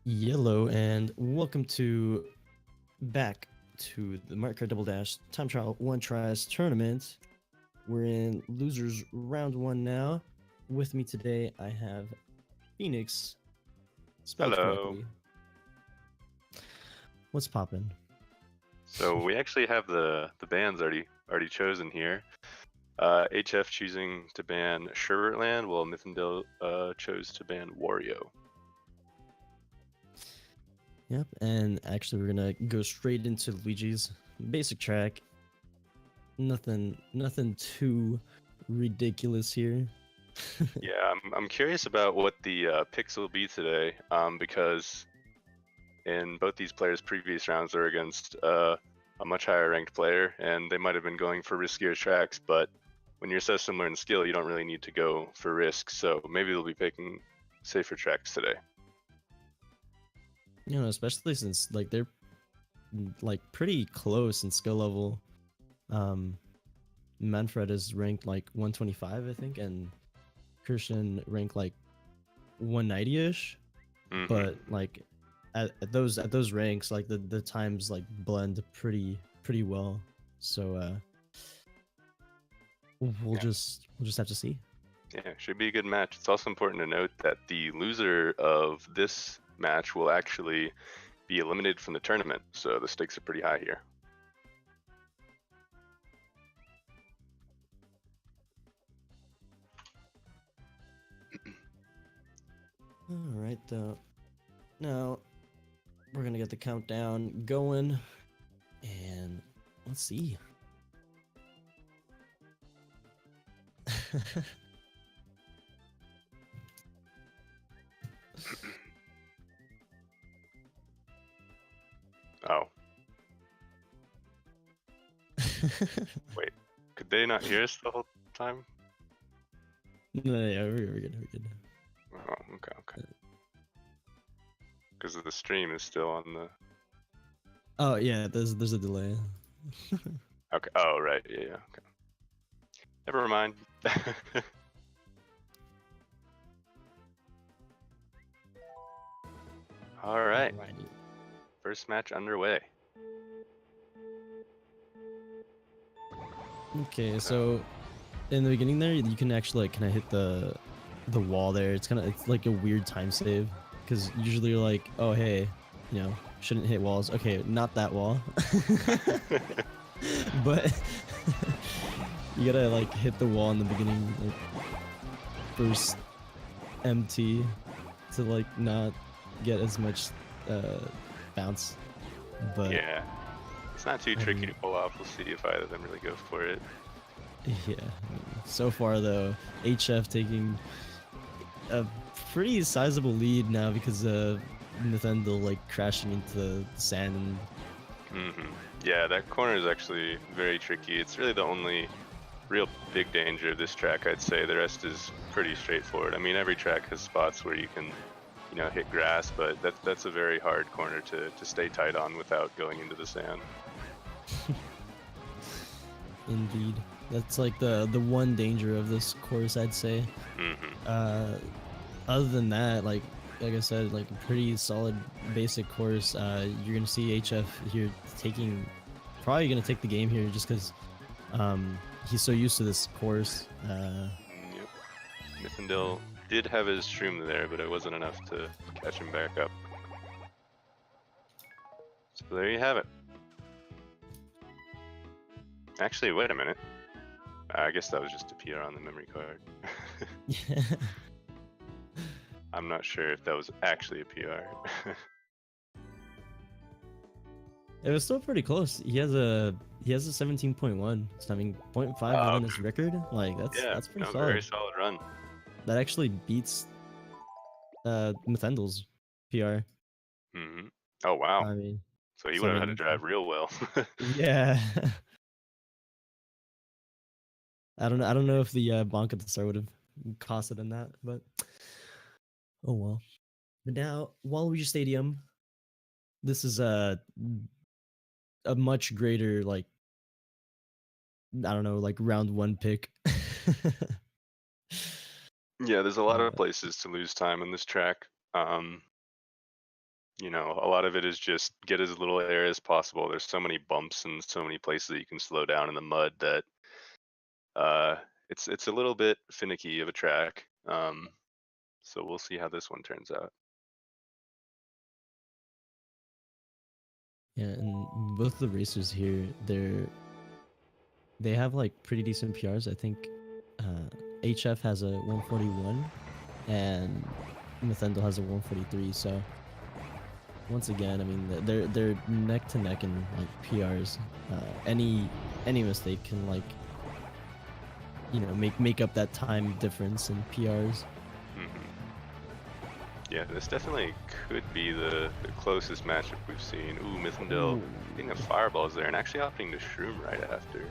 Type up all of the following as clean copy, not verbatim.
Yellow, and welcome to back to the Mario Kart Double Dash Time Trial One Tries Tournament. We're in losers round one now. With me today, I have Phoenix, spelled Hello. correctly. What's poppin'? So we actually have the bans already chosen here. HF choosing to ban Sherbertland, while Mithendil chose to ban Wario. Yep, and actually, we're gonna go straight into Luigi's basic track. Nothing too ridiculous here. Yeah, I'm curious about what the picks will be today, because in both these players' previous rounds they're against a much higher ranked player, and they might have been going for riskier tracks, but when you're so similar in skill, you don't really need to go for risk, so maybe they'll be picking safer tracks today. You know, especially since like they're like pretty close in skill level. Manfred is ranked like 125, I think, and Christian ranked like 190-ish. But like at those ranks, like the times like blend pretty well. So we'll just have to see. Yeah, should be a good match. It's also important to note that the loser of this match will actually be eliminated from the tournament, so the stakes are pretty high here. All right, now we're gonna get the countdown going, and let's see. Oh. Wait, could they not hear us the whole time? No, yeah, we're good. Oh, okay. Because the stream is still on the... Oh yeah, there's a delay. Okay, oh, right, yeah, okay. Never mind. All right, first match underway. Okay, so in the beginning there, you can actually like kind of hit the wall there. It's like a weird time save because usually you're like, oh hey, you know, shouldn't hit walls. Okay, not that wall. But you gotta like hit the wall in the beginning, like first MT to like not get as much bounce. But yeah, it's not too tricky to pull off. We'll see if either of them really go for it. Yeah, so far though, HF taking a pretty sizable lead now because of Mithendil like crashing into the sand. Yeah, that corner is actually very tricky. It's really the only real big danger of this track, I'd say. The rest is pretty straightforward. I mean, every track has spots where you can, you know, hit grass, but that's a very hard corner to stay tight on without going into the sand. Indeed, that's like the one danger of this course, I'd say. Other than that, like I said, like a pretty solid basic course. You're gonna see HF here probably gonna take the game here just because he's so used to this course. Yep. Mithendil did have his shroom there, but it wasn't enough to catch him back up. So there you have it. Actually, wait a minute. I guess that was just a PR on the memory card. I'm not sure if that was actually a PR. It was still pretty close. He has a 17.1. So I mean, 0.5 within his record. Like that's pretty solid. Very solid run. That actually beats Mithendil's PR. Oh wow. I mean, so he would have had to drive real well. Yeah. I don't know if the bonk at the start would have costed him that, but oh well. But now, Waluigi Stadium, this is a much greater, like, I don't know, like round one pick. Yeah, there's a lot of places to lose time on this track. you know, a lot of it is just get as little air as possible. There's so many bumps and so many places that you can slow down in the mud that uh, it's a little bit finicky of a track. So we'll see how this one turns out. Yeah, and both the racers here, they have like pretty decent PRs. I think HF has a 141 and Mithendil has a 143. So once again, I mean they're neck to neck in like PRs. Any mistake can like make up that time difference in PRs. Yeah, this definitely could be the closest matchup we've seen. Ooh, Mithendil getting a fireballs there and actually opting to shroom right after.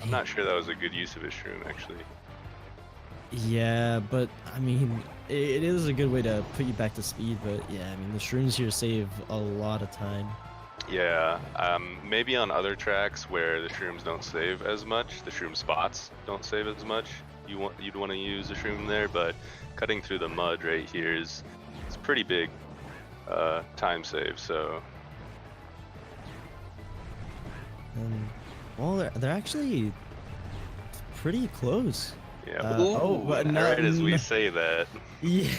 I'm not sure that was a good use of his shroom, actually. Yeah, but I mean, it is a good way to put you back to speed. But yeah, I mean, the shrooms here save a lot of time. Yeah, maybe on other tracks where the shrooms don't save as much, the shroom spots don't save as much. You'd want to use a shroom there, but cutting through the mud right here is pretty big time save. So, well, they're actually pretty close. Yeah. But right as we say that. Yeah,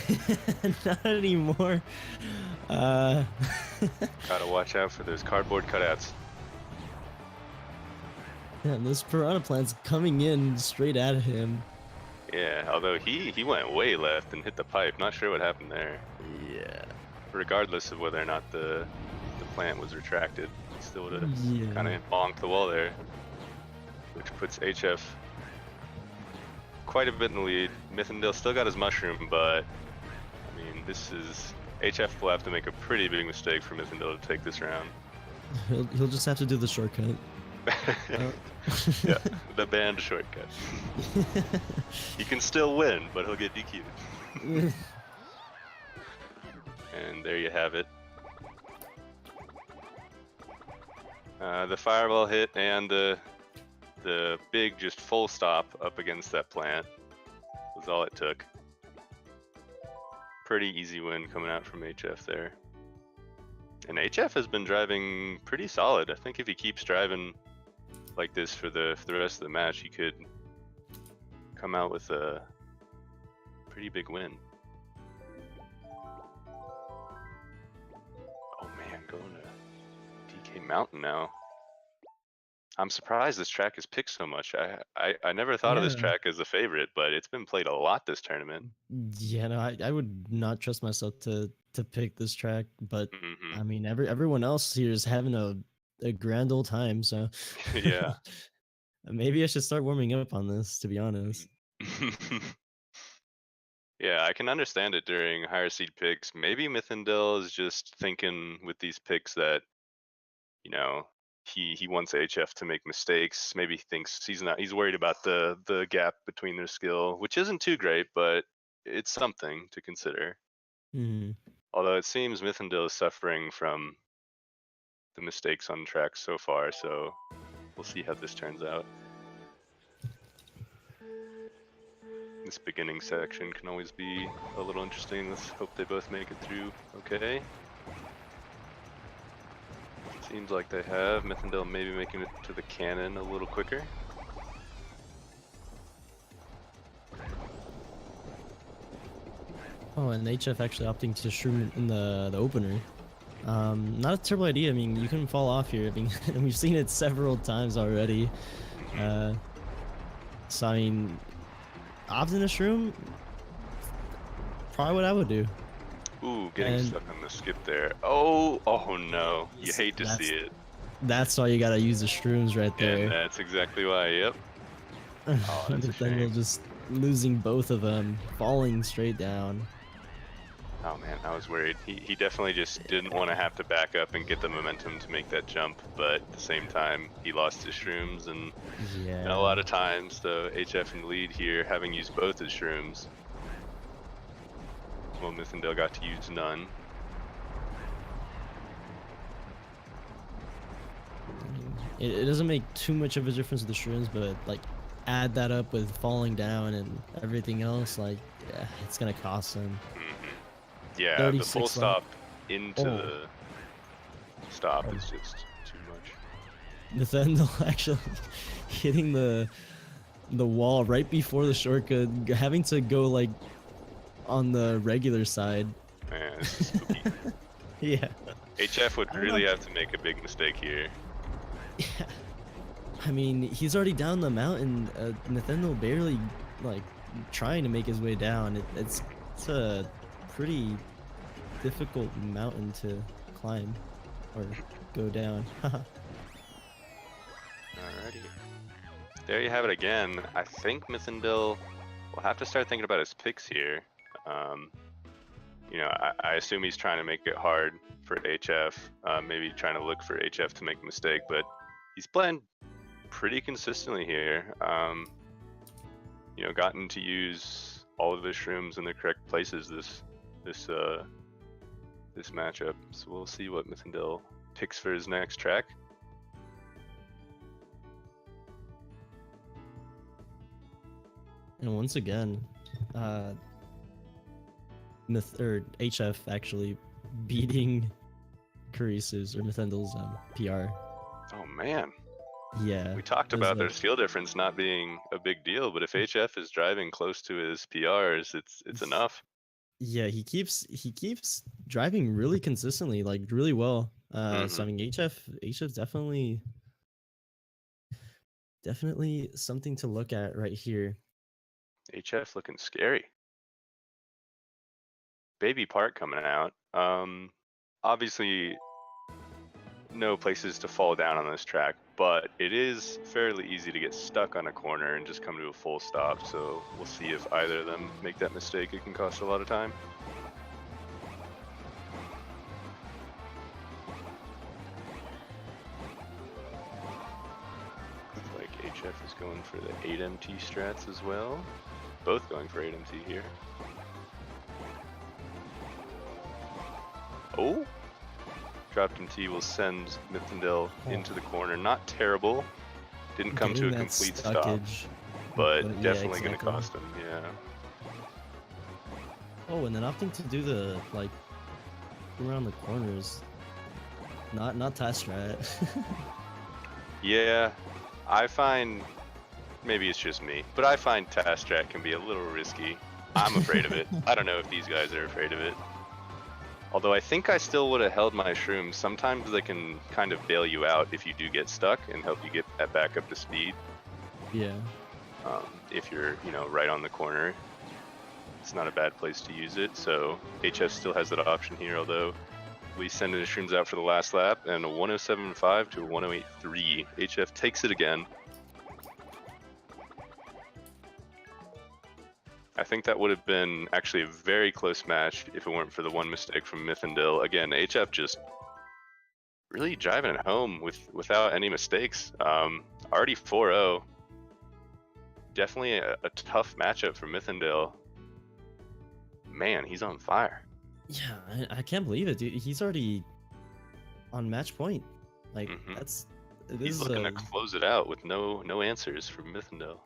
not anymore. Gotta watch out for those cardboard cutouts. Yeah, and this piranha plant's coming in straight at him. Yeah, although he went way left and hit the pipe. Not sure what happened there. Yeah. Regardless of whether or not the plant was retracted, he still would have kind of bonked the wall there, which puts HF quite a bit in the lead. Mithendil still got his mushroom, but I mean, HF will have to make a pretty big mistake for Mithendil to take this round. He'll just have to do the shortcut. Yeah, the banned shortcut. He can still win, but he'll get DQ'd. And there you have it. The fireball hit and the big just full stop up against that plant was all it took. Pretty easy win coming out from HF there. And HF has been driving pretty solid. I think if he keeps driving like this for the rest of the match, he could come out with a pretty big win. Oh man, going to DK Mountain now. I'm surprised this track is picked so much. I never thought of this track as a favorite, but it's been played a lot this tournament. Yeah, no, I would not trust myself to pick this track, but I mean everyone else here is having a grand old time, so yeah. Maybe I should start warming up on this, to be honest. Yeah, I can understand it during higher seed picks. Maybe Mithendil is just thinking with these picks that, you know, he wants HF to make mistakes. Maybe he thinks he's worried about the gap between their skill, which isn't too great, but it's something to consider. Although it seems Mithendil is suffering from the mistakes on track so far, so we'll see how this turns out. This beginning section can always be a little interesting. Let's hope they both make it through okay. Seems like they have. Mithendil maybe making it to the cannon a little quicker. Oh, and HF actually opting to shroom in the opener. Not a terrible idea. I mean, you can fall off here. I mean, we've seen it several times already. So I mean, opting to shroom, probably what I would do. Ooh, getting stuck on the skip there. Oh no, you hate to see it. That's why you gotta use the shrooms right there. And that's exactly why. Yep. Oh, that's a shame. Then we're just losing both of them, falling straight down. Oh man, I was worried. He definitely just didn't want to have to back up and get the momentum to make that jump, but at the same time, he lost his shrooms, and a lot of times, the HF in the lead here, having used both his shrooms, well, Mithendil got to use none. It doesn't make too much of a difference with the shrooms, but like add that up with falling down and everything else, like yeah, it's gonna cost him. Yeah, the full stop into the stop is just too much. Mithendil actually hitting the wall right before the shortcut, having to go like on the regular side. Man, this is spooky. Yeah. HF would really have to make a big mistake here. Yeah. I mean, he's already down the mountain. Mithendil barely like trying to make his way down. It's a pretty difficult mountain to climb or go down. Alrighty. There you have it again. I think Mithendil will have to start thinking about his picks here. You know, I assume he's trying to make it hard for HF, maybe trying to look for HF to make a mistake, but he's playing pretty consistently here. You know, gotten to use all of his shrooms in the correct places this matchup. So we'll see what Mithendil picks for his next track. And once again, HF actually beating Carice's or Mithendil's PR. Oh man. Yeah. We talked about their skill difference not being a big deal, but if HF is driving close to his PRs, it's enough. Yeah, he keeps driving really consistently, like really well. So I mean, HF definitely something to look at right here. HF looking scary. Baby part coming out. Obviously no places to fall down on this track, but it is fairly easy to get stuck on a corner and just come to a full stop, so we'll see if either of them make that mistake. It can cost a lot of time. Looks like HF is going for the 8MT strats as well. Both going for 8MT here. Oh! Dropped MT will send Mithendil into the corner. Not terrible. Didn't come to a complete stop, but definitely going to cost him. Yeah. Oh, and then opting to do the like around the corners. Not task strat. Yeah, I find maybe it's just me, but I find task strat can be a little risky. I'm afraid of it. I don't know if these guys are afraid of it. Although I think I still would have held my shrooms. Sometimes they can kind of bail you out if you do get stuck and help you get that back up to speed. Yeah. If you're, you know, right on the corner, it's not a bad place to use it. So HF still has that option here, although we send his shrooms out for the last lap, and a 107.5 to a 108.3. HF takes it again. I think that would have been actually a very close match if it weren't for the one mistake from Mithendil. Again, HF just really driving it home without any mistakes. Already 4-0. Definitely a tough matchup for Mithendil. Man, he's on fire. Yeah, I can't believe it, dude. He's already on match point. Like he's looking to close it out with no answers from Mithendil.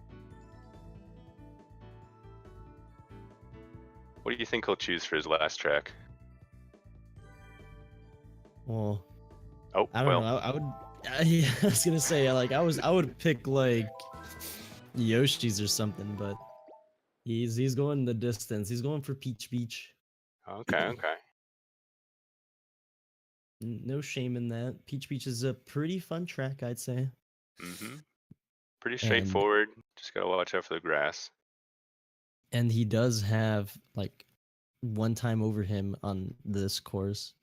What do you think he'll choose for his last track? Well, I don't know. I was gonna say like I would pick like Yoshi's or something, but he's going the distance. He's going for Peach Beach. Okay. No shame in that. Peach Beach is a pretty fun track, I'd say. Pretty straightforward. Just gotta watch out for the grass. And he does have like one time over him on this course,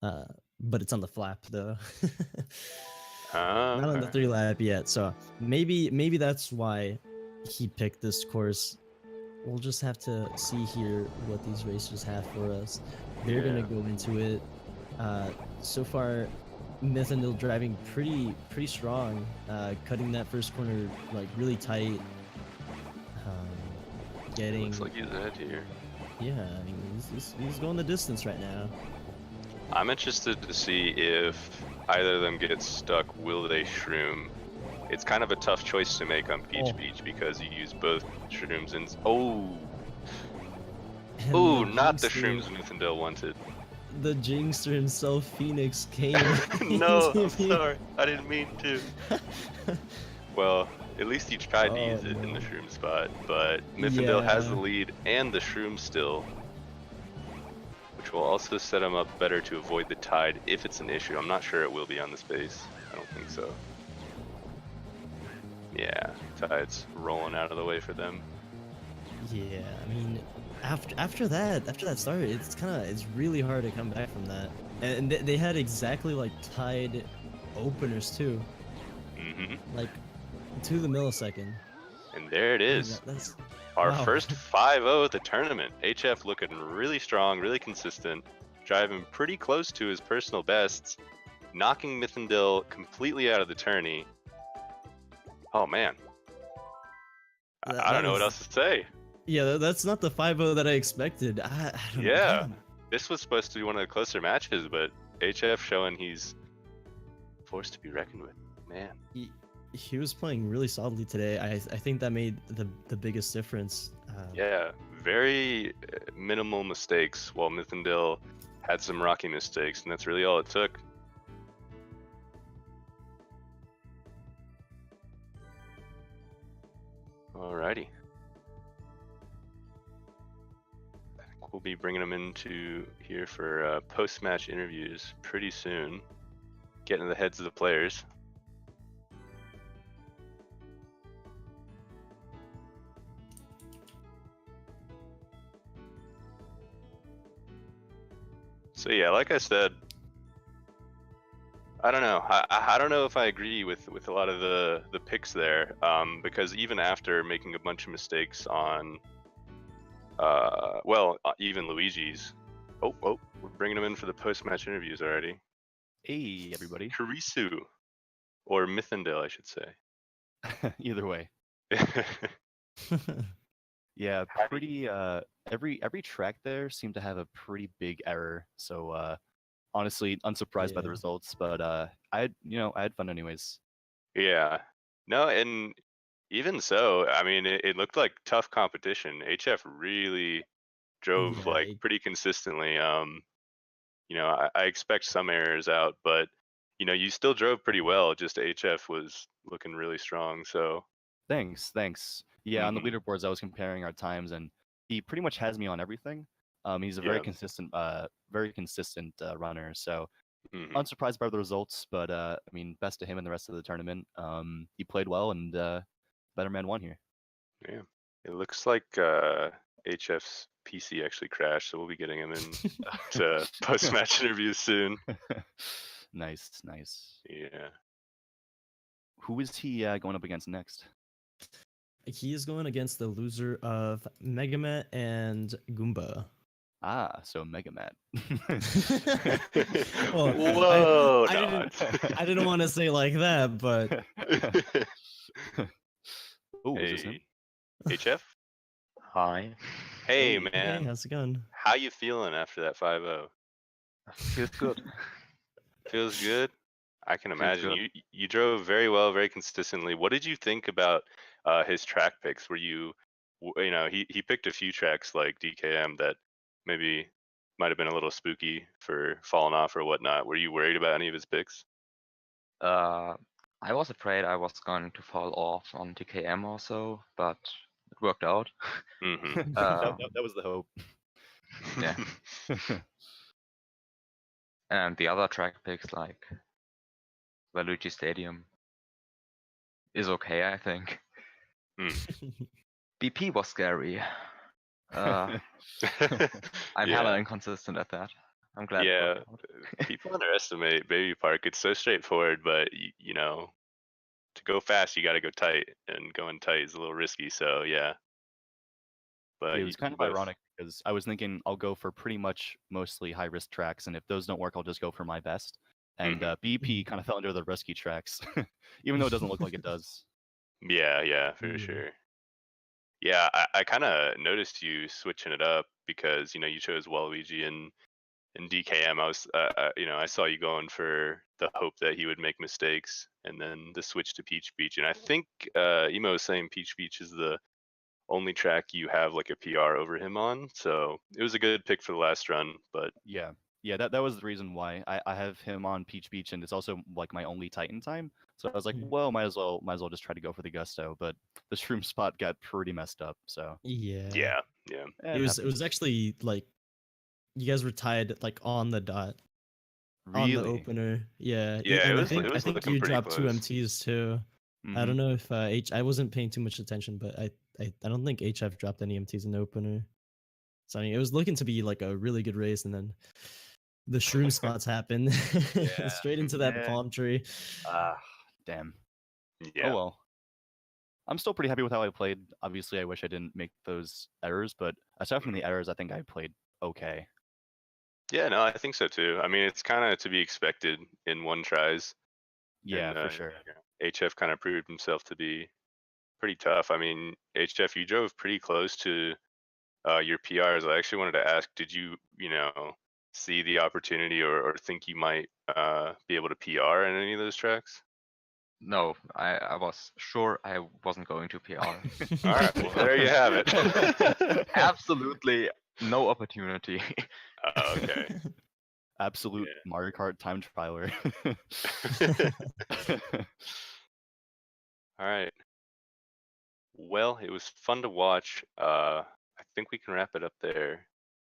but it's on the flap though. Not on the 3-lap yet, so maybe that's why he picked this course. We'll just have to see here what these racers have for us. They're gonna go into it. So far, Mithendil driving pretty strong, cutting that first corner like really tight. Looks like he's ahead here. Yeah, I mean, he's going the distance right now. I'm interested to see if either of them get stuck. Will they shroom? It's kind of a tough choice to make on Peach Beach because you use both shrooms and not the shrooms Mithendil wanted. the Jinxer himself, Phoenix, came. No, into I'm sorry. I didn't mean to. Well, at least he tried to Oh, use it in the no. shroom spot, but Mithendil has the Yeah. lead and the shroom still, which will also set him up better to avoid the tide if it's an issue. I'm not sure it will be on this base. I don't think so. Yeah, tide's rolling out of the way for them. Yeah, I mean, after that start, it's really hard to come back from that. And they had exactly like tied openers too, Mm-hmm. like to the millisecond. And there it Man, is. that's Our wow. first 5-0 at the tournament. HF looking really strong, really consistent, driving pretty close to his personal bests, knocking Mithendil completely out of the tourney. Oh man, I don't That know what is else to say. yeah. That's not the 5-0 that I expected. I don't know. Yeah, Man. this was supposed to be one of the closer matches, but HF showing he's forced to be reckoned with. Man. He was playing really solidly today. I think that made the biggest difference. Yeah, very minimal mistakes, while Mithendil had some rocky mistakes, and that's really all it took. Alrighty. I think we'll be bringing them into here for post-match interviews pretty soon. Getting in the heads of the players. So yeah, like I said, I don't know. I don't know if I agree with a lot of the picks there, because even after making a bunch of mistakes on, even Luigi's. Oh, we're bringing him in for the post-match interviews already. Hey, everybody. Karisu, or Mithendil, I should say. Either way. Yeah, pretty every track there seemed to have a pretty big error. So honestly, unsurprised by the Yeah. results, but I had fun anyways. Yeah. No, and even so, I mean, it looked like tough competition. HF really drove Yeah, like pretty consistently. I expect some errors out, but you still drove pretty well. Just HF was looking really strong. So Thanks. Yeah, on the Mhm. leaderboards I was comparing our times and he pretty much has me on everything. He's a Yeah. very consistent runner. So Mhm. unsurprised by the results, but I mean, best to him in the rest of the tournament. He played well and better man won here. Yeah. It looks like HF's PC actually crashed, so we'll be getting him in to post-match interviews soon. Nice. Yeah. Who is he going up against next? he is going against the loser of Megamet and Goomba. Ah, so Megamat. Well, Whoa, I didn't want to say like that, but Oh, is this him? Hey, HF. Hi. Hey, Hey. man. hey, how's it going? How you feeling after that 5-0? Feels good. Feels good. I can Feels imagine good. you drove very well, very consistently. What did you think about his track picks? Were he picked a few tracks like DKM that maybe might have been a little spooky for falling off or whatnot. Were you worried about any of his picks? I was afraid I was going to fall off on TKM also, but it worked out. Mm-hmm. that was the hope. Yeah. And the other track picks like Valucci Stadium is okay, I think. BP was scary. I'm hella Yeah. inconsistent at that. I'm glad it Yeah. worked out. People underestimate Baby Park. It's so straightforward, but to go fast, you got to go tight, and going tight is a little risky. So yeah. But It was kind of ironic because I was thinking I'll go for pretty much mostly high risk tracks, and if those don't work, I'll just go for my best. And BP kind of fell under the risky tracks, even though it doesn't look like it does. Yeah, for Yeah. sure. Yeah, I kind of noticed you switching it up because you chose Waluigi and DKM. I saw you going for the hope that he would make mistakes, and then the switch to Peach Beach. And I think Emo was saying Peach Beach is the only track you have like a PR over him on, so it was a good pick for the last run. But Yeah, Yeah, that was the reason why I have him on Peach Beach, and it's also like my only Titan time. So I was like, well, might as well just try to go for the Gusto. But the shroom spot got pretty messed up. So Yeah. Yeah. It was actually like you guys were tied like on the dot on the really. opener. Yeah. Yeah, And it I was think looking you pretty dropped two close. MTs too. I Mhm. don't know if I wasn't paying too much attention, but I don't think HF dropped any MTs in the opener. So I mean, it was looking to be like a really good race, and then the shroom spots happened straight into that Yeah. palm tree. Ah, damn. Yeah. Oh well. I'm still pretty happy with how I played. Obviously, I wish I didn't make those errors, but aside from the errors, I think I played okay. Yeah, no, I think so too. I mean, it's kind of to be expected in one tries. Yeah, And for sure. HF kind of proved himself to be pretty tough. I mean, HF, you drove pretty close to your PRs. I actually wanted to ask, did you, see the opportunity or think you might be able to PR in any of those tracks? No, I was sure I wasn't going to PR. All right, well, there you have it. Absolutely no opportunity. Okay. Absolute Yeah. Mario Kart time trialer. All right. Well, it was fun to watch. I think we can wrap it up there.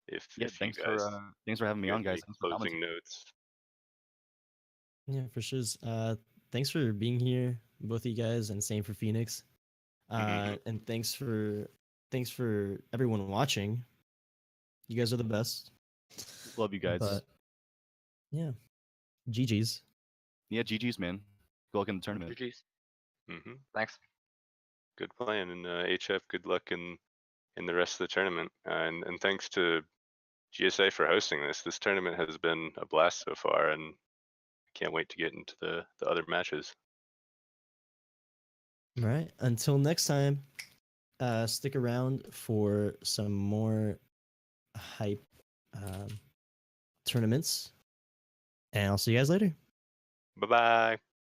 If Yeah, if you guys thanks for having me you on, have any guys. Thanks for closing commenting. notes. Yeah, for sure. Thanks for being here, both of you guys, and same for Phoenix. And thanks for everyone watching. You guys are the best. Love you guys. But yeah, GG's. Yeah, GG's, man. Good luck in the tournament. GG's. Mm-hmm. Thanks. Good plan, and HF, good luck in the rest of the tournament. And thanks to GSA for hosting this. This tournament has been a blast so far, and I can't wait to get into the other matches. All right. Until next time, stick around for some more hype tournaments, and I'll see you guys later. Bye bye.